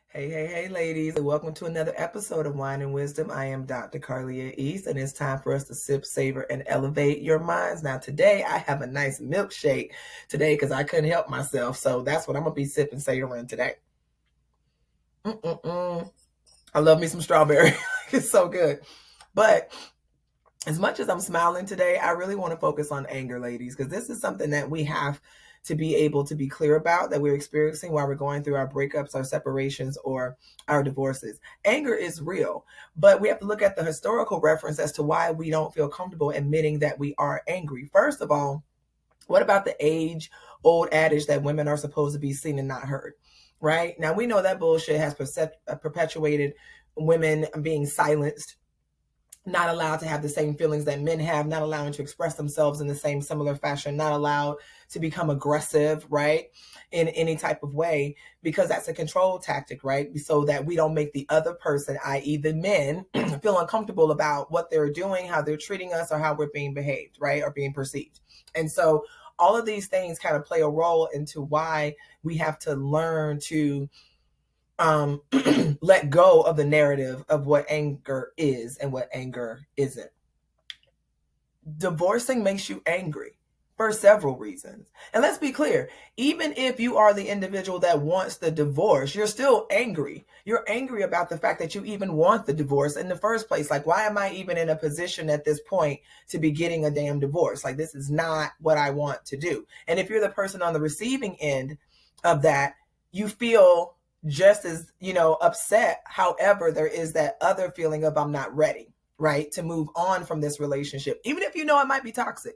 Hey, ladies. Welcome to another episode of Wine and Wisdom. I am Dr. Carlia East, and it's time for us to sip, savor, and elevate your minds. Now, today, I have a nice milkshake today because I couldn't help myself. So that's what I'm going to be sipping, savoring today. I love me some strawberry. It's so good. But as much as I'm smiling today, I really want to focus on anger, ladies, because this is something that we have to be able to be clear about, that we're experiencing while we're going through our breakups, our separations, or our divorces. Anger is real, but we have to look at the historical reference as to why we don't feel comfortable admitting that we are angry. First of all, what about the age-old adage that women are supposed to be seen and not heard? Right? Now, we know that bullshit has perpetuated women being silenced, not allowed to have the same feelings that men have, not allowing to express themselves in the same similar fashion, not allowed to become aggressive, right, in any type of way, because that's a control tactic, right? So that we don't make the other person, i.e. the men, feel uncomfortable about what they're doing, how they're treating us, or how we're being behaved, right, or being perceived. And so all of these things kind of play a role into why we have to learn to let go of the narrative of what anger is and what anger isn't. Divorcing makes you angry for several reasons. And let's be clear, even if you are the individual that wants the divorce, you're still angry. You're angry about the fact that you even want the divorce in the first place. Like, why am I even in a position at this point to be getting a damn divorce? Like, this is not what I want to do. And if you're the person on the receiving end of that, you feel just as, upset. However, there is that other feeling of I'm not ready, right, to move on from this relationship, even if you know it might be toxic,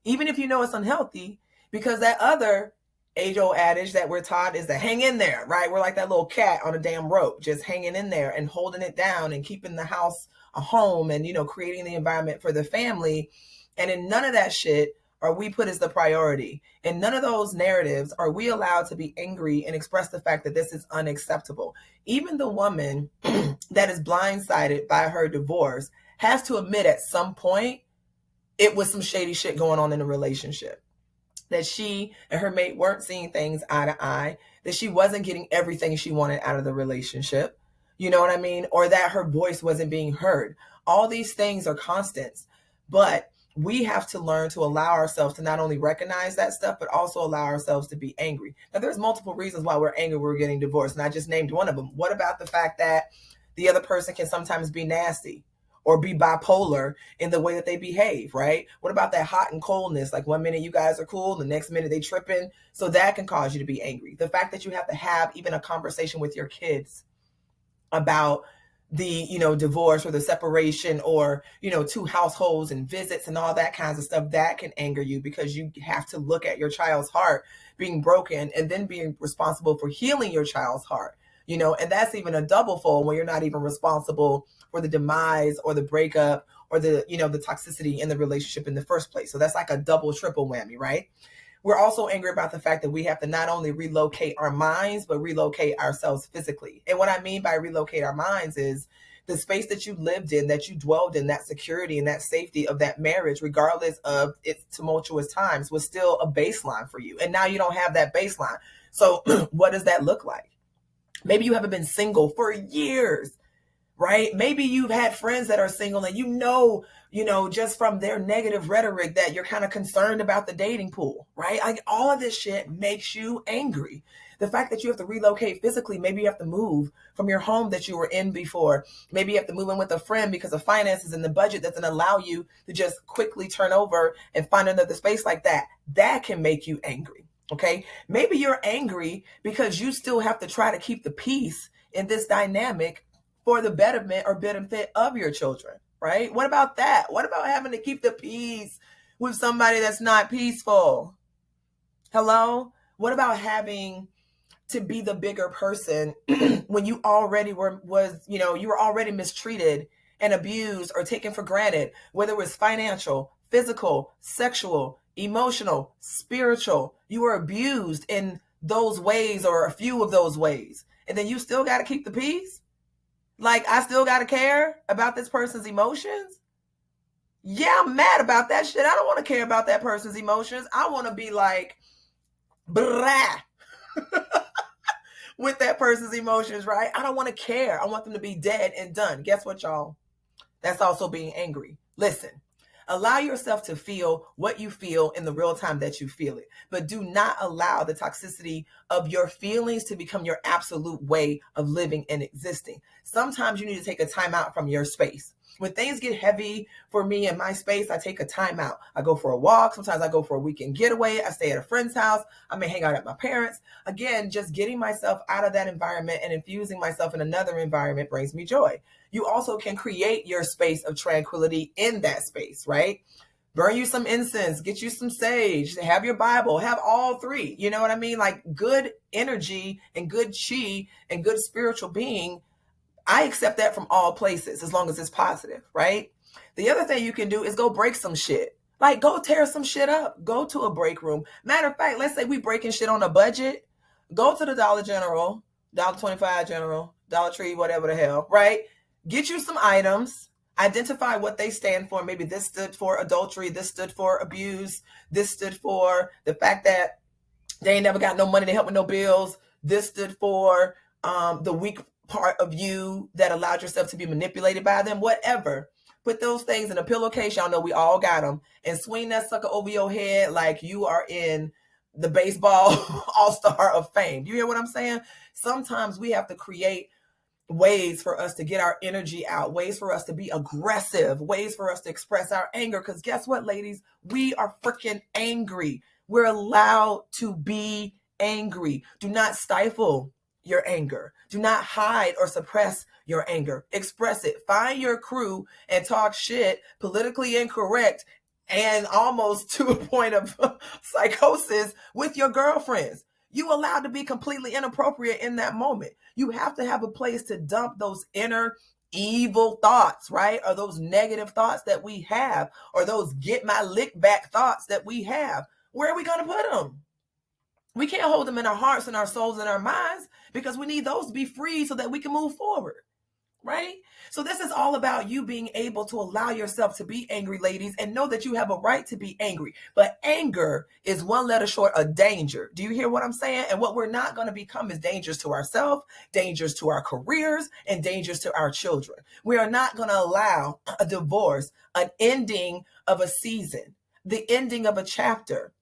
even if you know it's unhealthy, because that other age-old adage that we're taught is to hang in there, right? We're like that little cat on a damn rope, just hanging in there and holding it down and keeping the house a home and, creating the environment for the family. And in none of that shit are we put as the priority. In none of those narratives are we allowed to be angry and express the fact that this is unacceptable. Even the woman that is blindsided by her divorce has to admit at some point it was some shady shit going on in the relationship, that she and her mate weren't seeing things eye to eye, that she wasn't getting everything she wanted out of the relationship, you know what I mean? Or that her voice wasn't being heard. All these things are constants, but we have to learn to allow ourselves to not only recognize that stuff, but also allow ourselves to be angry. Now, there's multiple reasons why we're angry when we're getting divorced, and I just named one of them. What about the fact that the other person can sometimes be nasty or be bipolar in the way that they behave, right? What about that hot and coldness? Like, one minute you guys are cool, the next minute they tripping. So that can cause you to be angry. The fact that you have to have even a conversation with your kids about the, divorce or the separation, or, two households and visits and all that kinds of stuff, that can anger you, because you have to look at your child's heart being broken and then being responsible for healing your child's heart, and that's even a double fold when you're not even responsible for the demise or the breakup or the, the toxicity in the relationship in the first place. So that's like a double, triple whammy, right? We're also angry about the fact that we have to not only relocate our minds, but relocate ourselves physically. And what I mean by relocate our minds is the space that you lived in, that you dwelled in, that security and that safety of that marriage, regardless of its tumultuous times, was still a baseline for you. And now you don't have that baseline. So what does that look like? Maybe you haven't been single for years, right? Maybe you've had friends that are single and just from their negative rhetoric that you're kind of concerned about the dating pool, right? Like, all of this shit makes you angry. The fact that you have to relocate physically, maybe you have to move from your home that you were in before. Maybe you have to move in with a friend because of finances and the budget doesn't allow you to just quickly turn over and find another space like that. That can make you angry, okay? Maybe you're angry because you still have to try to keep the peace in this dynamic for the betterment or benefit of your children, right? What about that? What about having to keep the peace with somebody that's not peaceful? Hello? What about having to be the bigger person when you already you were already mistreated and abused or taken for granted, whether it was financial, physical, sexual, emotional, spiritual? You were abused in those ways or a few of those ways. And then you still got to keep the peace? Like, I still got to care about this person's emotions? Yeah, I'm mad about that shit. I don't want to care about that person's emotions. I want to be like, brah. with that person's emotions, right? I don't want to care. I want them to be dead and done. Guess what, y'all? That's also being angry. Listen, allow yourself to feel what you feel in the real time that you feel it, but do not allow the toxicity of your feelings to become your absolute way of living and existing. Sometimes you need to take a time out from your space. When things get heavy for me in my space, I take a time out. I go for a walk. Sometimes I go for a weekend getaway. I stay at a friend's house. I may hang out at my parents'. Again, just getting myself out of that environment and infusing myself in another environment brings me joy. You also can create your space of tranquility in that space, right? Burn you some incense, get you some sage, have your Bible, have all three. You know what I mean? Like good energy and good chi and good spiritual being. I accept that from all places as long as it's positive, right? The other thing you can do is go break some shit. Like go tear some shit up. Go to a break room. Matter of fact, let's say we breaking shit on a budget. Go to the Dollar General, $1.25 General, Dollar Tree, whatever the hell, right? Get you some items. Identify what they stand for. Maybe this stood for adultery. This stood for abuse. This stood for the fact that they ain't never got no money to help with no bills. This stood for the weak part of you that allowed yourself to be manipulated by them, whatever. Put those things in a pillowcase. Y'all know we all got them. And swing that sucker over your head like you are in the baseball all-star of fame. Do you hear what I'm saying? Sometimes we have to create ways for us to get our energy out, ways for us to be aggressive, ways for us to express our anger. Because guess what, ladies? We are freaking angry. We're allowed to be angry. Do not stifle your anger. Do not hide or suppress your anger. Express it. Find your crew and talk shit, politically incorrect, and almost to a point of psychosis with your girlfriends. You allowed to be completely inappropriate in that moment. You have to have a place to dump those inner evil thoughts, right? Or those negative thoughts that we have, or those get my lick back thoughts that we have. Where are we going to put them? We can't hold them in our hearts and our souls and our minds because we need those to be free so that we can move forward, right? So this is all about you being able to allow yourself to be angry, ladies, and know that you have a right to be angry. But anger is one letter short of danger. Do you hear what I'm saying? And what we're not going to become is dangers to ourselves, dangers to our careers, and dangers to our children. We are not going to allow a divorce, an ending of a season, the ending of a chapter,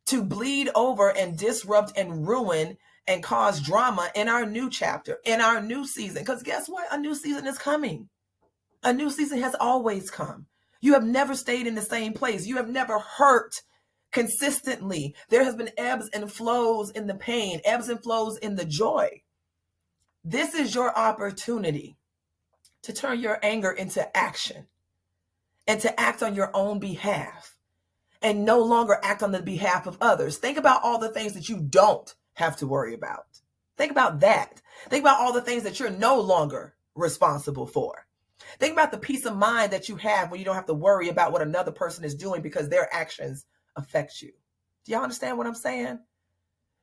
to bleed over and disrupt and ruin and cause drama in our new chapter, in our new season. Because guess what? A new season is coming. A new season has always come. You have never stayed in the same place. You have never hurt consistently. There has been ebbs and flows in the pain, ebbs and flows in the joy. This is your opportunity to turn your anger into action and to act on your own behalf and no longer act on the behalf of others. Think about all the things that you don't have to worry about. Think about that. Think about all the things that you're no longer responsible for. Think about the peace of mind that you have when you don't have to worry about what another person is doing because their actions affect you. Do y'all understand what I'm saying?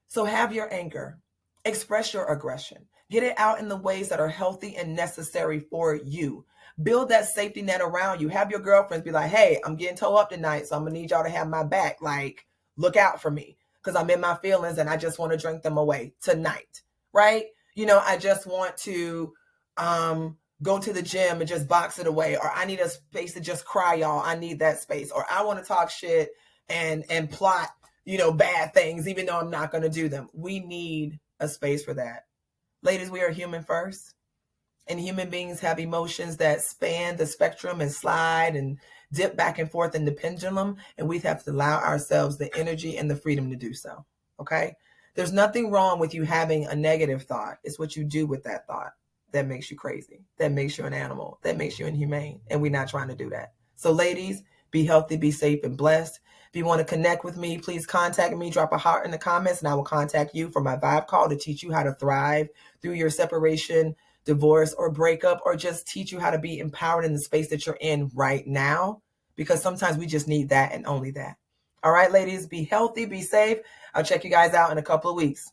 So have your anger, express your aggression, get it out in the ways that are healthy and necessary for you. Build that safety net around you. Have your girlfriends be like, hey, I'm getting towed up tonight, so I'm going to need y'all to have my back. Like, look out for me because I'm in my feelings and I just want to drink them away tonight, right? You know, I just want to go to the gym and just box it away, or I need a space to just cry, y'all. I need that space. Or I want to talk shit and plot, you know, bad things, even though I'm not going to do them. We need a space for that. Ladies, we are human first. And human beings have emotions that span the spectrum and slide and dip back and forth in the pendulum. And we have to allow ourselves the energy and the freedom to do so. Okay? There's nothing wrong with you having a negative thought. It's what you do with that thought that makes you crazy, that makes you an animal, that makes you inhumane. And we're not trying to do that. So ladies, be healthy, be safe, and blessed. If you want to connect with me, please contact me. Drop a heart in the comments and I will contact you for my vibe call to teach you how to thrive through your separation, divorce, or breakup, or just teach you how to be empowered in the space that you're in right now, because sometimes we just need that and only that. All right, ladies, be healthy, be safe. I'll check you guys out in a couple of weeks.